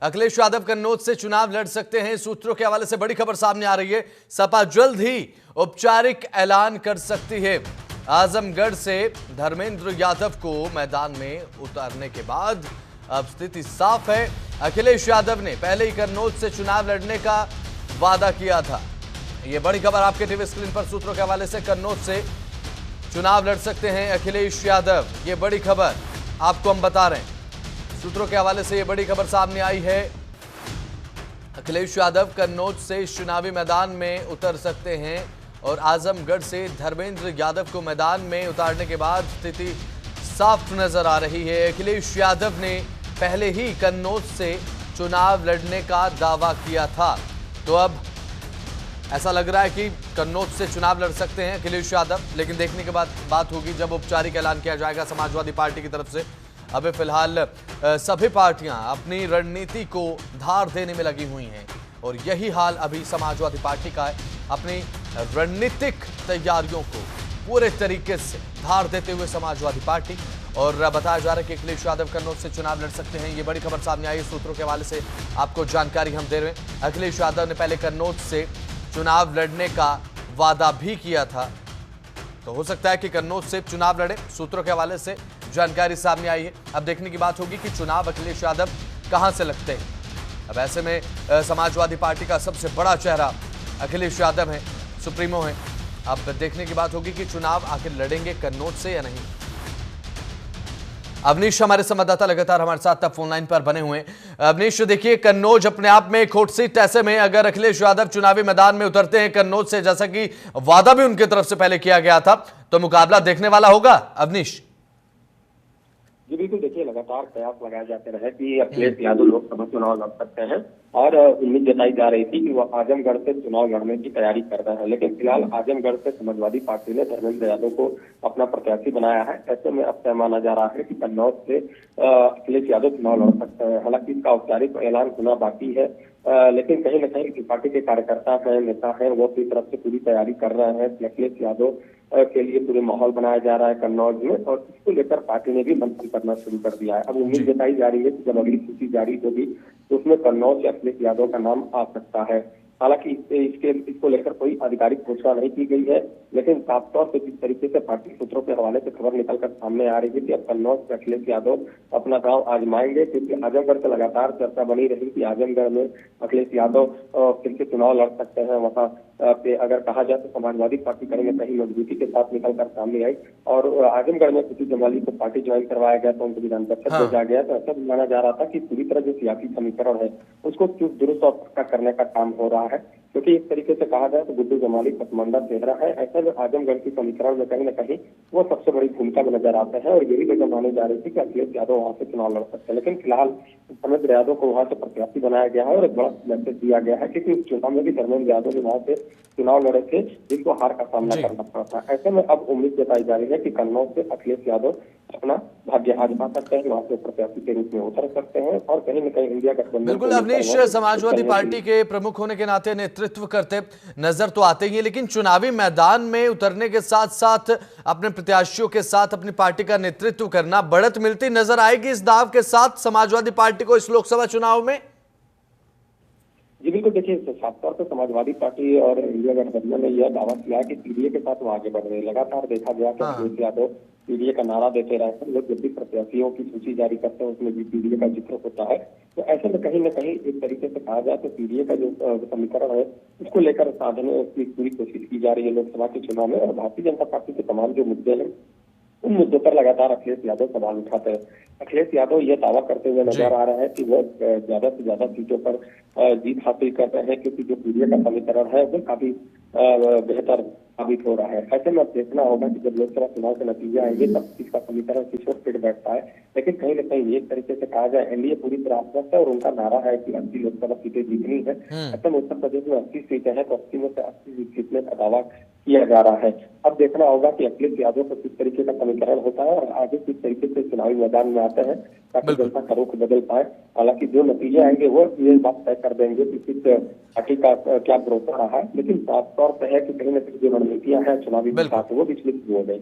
अखिलेश यादव कन्नौज से चुनाव लड़ सकते हैं। सूत्रों के हवाले से बड़ी खबर सामने आ रही है। सपा जल्द ही औपचारिक ऐलान कर सकती है। आजमगढ़ से धर्मेंद्र यादव को मैदान में उतारने के बाद अब स्थिति साफ है। अखिलेश यादव ने पहले ही कन्नौज से चुनाव लड़ने का वादा किया था। यह बड़ी खबर आपके टीवी स्क्रीन पर सूत्रों के हवाले से। कन्नौज से चुनाव लड़ सकते हैं अखिलेश यादव, ये बड़ी खबर आपको हम बता रहे हैं। सूत्रों के हवाले से ये बड़ी खबर सामने आई है। अखिलेश यादव कन्नौज से चुनावी मैदान में उतर सकते हैं और आजमगढ़ से धर्मेंद्र यादव को मैदान में उतारने के बाद स्थिति साफ नजर आ रही है। अखिलेश यादव ने पहले ही कन्नौज से चुनाव लड़ने का दावा किया था, तो अब ऐसा लग रहा है कि कन्नौज से चुनाव लड़ सकते हैं अखिलेश यादव। लेकिन देखने के बाद बात होगी जब औपचारिक ऐलान किया जाएगा समाजवादी पार्टी की तरफ से। अभी फिलहाल सभी पार्टियां अपनी रणनीति को धार देने में लगी हुई हैं और यही हाल अभी समाजवादी पार्टी का है। अपनी रणनीतिक तैयारियों को पूरे तरीके से धार देते हुए समाजवादी पार्टी, और बताया जा रहा है कि अखिलेश यादव कन्नौज से चुनाव लड़ सकते हैं। ये बड़ी खबर सामने आई है। सूत्रों के हवाले से आपको जानकारी हम दे रहे हैं। अखिलेश यादव ने पहले कन्नौज से चुनाव लड़ने का वादा भी किया था, तो हो सकता है कि कन्नौज से चुनाव लड़े। सूत्रों के हवाले से जानकारी सामने आई है। अब देखने की बात होगी कि चुनाव अखिलेश यादव कहां से लगते हैं। अब ऐसे में समाजवादी पार्टी का सबसे बड़ा चेहरा अखिलेश यादव है, सुप्रीमो है। अब देखने की बात होगी कि चुनाव आखिर लड़ेंगे कन्नौज से या नहीं। अवनीश हमारे संवाददाता लगातार हमारे साथ तब फोन लाइन पर बने हुए हैं। अवनीश, देखिए कन्नौज अपने आप में एक हॉट सीट, ऐसे में अगर अखिलेश यादव चुनावी मैदान में उतरते हैं कन्नौज से, जैसा कि वादा भी उनकी तरफ से पहले किया गया था, तो मुकाबला देखने वाला होगा। अवनीश जी बिल्कुल, देखिए लगातार प्रयास लगाए जाते रहे कि अखिलेश यादव लोकसभा चुनाव लड़ सकते हैं और उम्मीद जताई जा रही थी कि वो आजमगढ़ से चुनाव लड़ने की तैयारी कर रहे हैं। लेकिन फिलहाल आजमगढ़ से समाजवादी पार्टी ने धर्मेंद्र यादव को अपना प्रत्याशी बनाया है। ऐसे में अब तय माना जा रहा है कि कन्नौज से अखिलेश यादव चुनाव लड़ सकते हैं। हालांकि इसका औपचारिक ऐलान होना बाकी है, लेकिन कहीं न कहीं पार्टी के कार्यकर्ता हैं, नेता हैं, वो अपनी तरफ से पूरी तैयारी कर रहे हैं। अखिलेश यादव के लिए पूरे माहौल बनाया जा रहा है कन्नौज में, और इसको लेकर पार्टी ने भी मंथन करना शुरू कर दिया है। अब उम्मीद जताई जा रही है कि जब अगली सूची जारी होगी तो उसमें कन्नौज से अखिलेश यादव का नाम आ सकता है। हालांकि इसको लेकर कोई आधिकारिक घोषणा नहीं की गई है, लेकिन साफ तौर से जिस तरीके से पार्टी सूत्रों के हवाले से खबर निकलकर सामने आ रही है कि अब कन्नौज से अखिलेश यादव अपना दांव आजमाएंगे, क्योंकि आजमगढ़ से लगातार चर्चा बनी रही कि आजमगढ़ में अखिलेश यादव फिर से चुनाव लड़ सकते हैं। वहां पे अगर कहा जाए तो समाजवादी पार्टी कहीं न कहीं मजबूती के साथ निकलकर सामने आई और आजमगढ़ में कुछ जमाली को पार्टी ज्वाइन करवाया गया, तो उनको विधान परिषद भेजा गया। तो ऐसा माना जा रहा था कि पूरी तरह जो सियासी समीकरण है उसको चुस्त दुरुस्त और पक्का करने का काम हो रहा है, क्योंकि एक तरीके से कहा जाए तो गुड्डू जमाली पसमानदा चेहरा है। ऐसा जो आजमगढ़ की समीकरण में कहीं न कहीं वो सबसे बड़ी भूमिका में नजर आते हैं और यही वजह मानी जा रही थी कि अखिलेश यादव वहां से चुनाव लड़ सकते हैं। लेकिन फिलहाल धर्मेंद्र यादव को वहां से प्रत्याशी बनाया गया है और एक बड़ा मैसेज दिया गया है, क्योंकि इस चुनाव में भी धर्मेंद्र यादव ने वहां से चुनाव लड़े थे जिनको हार का सामना करना पड़ा था। ऐसे में अब उम्मीद जताई जा रही है कि कन्नौज से अखिलेश यादव अपना भाग्य आजमा सकते हैं, वहां से प्रत्याशी के रूप में उतर सकते हैं और कहीं न कहीं इंडिया गठबंधन। बिल्कुल अवनीश, समाजवादी पार्टी के प्रमुख होने के नाते नेतृत्व करते नजर तो आते ही है, लेकिन चुनावी मैदान में उतरने के साथ साथ अपने प्रत्याशियों के साथ अपनी पार्टी का नेतृत्व करना, बढ़त मिलती नजर आएगी इस दाव के साथ समाजवादी पार्टी को इस लोकसभा चुनाव में। जी बिल्कुल, देखिए साफ तौर पर समाजवादी पार्टी और इंडिया गठबंधन ने यह दावा किया कि पीडीए के साथ वो आगे बढ़ रहे हैं। लगातार देखा गया कि अखिलेश यादव पीडीए का नारा देते रहते हैं। लोग जब भी प्रत्याशियों की सूची जारी करते हैं उसमें भी पीडीए का जिक्र होता है। तो ऐसे में कहीं न कहीं एक तरीके से कहा जाए तो पीडीए का जो समीकरण है उसको लेकर साधने की पूरी कोशिश की जा रही है लोकसभा के चुनाव में। और भारतीय जनता पार्टी के तमाम जो मुद्दे हैं उन मुद्दों पर लगातार अखिलेश यादव सवाल उठाते हैं। अखिलेश यादव ये दावा करते हुए नजर आ रहा है कि वो ज्यादा से ज्यादा सीटों पर जीत हासिल कर रहे हैं, क्योंकि जो पीडीए का समीकरण है वो काफी बेहतर साबित हो रहा है। ऐसे में अब देखना होगा कि जब लोकसभा चुनाव के नतीजे आएंगे तब इसका समीकरण किस ओर फिट बैठता है। लेकिन कहीं न कहीं एक तरीके से कहा जाए एनडीए पूरी तरह आश्वस्त है और उनका नारा है कि 80 लोकसभा सीटें जीतनी है। ऐसे में उत्तर प्रदेश में 80 सीटें हैं तो 80 में से 80 जीतने का दावा किया जा रहा है। अब देखना होगा कि अखिलेश यादव को किस तरीके का समीकरण होता है और आगे किस तरीके से चुनावी मैदान में आते हैं ताकि जनता का रुख बदल पाए। हालांकि जो नतीजे आएंगे वो ये बात तय कर देंगे कि किस पार्टी का क्या भरोसा रहा है। लेकिन साफ तौर पर है कि कहीं न कहीं जो रणनीतियां हैं चुनावी वो विचलित हो गई।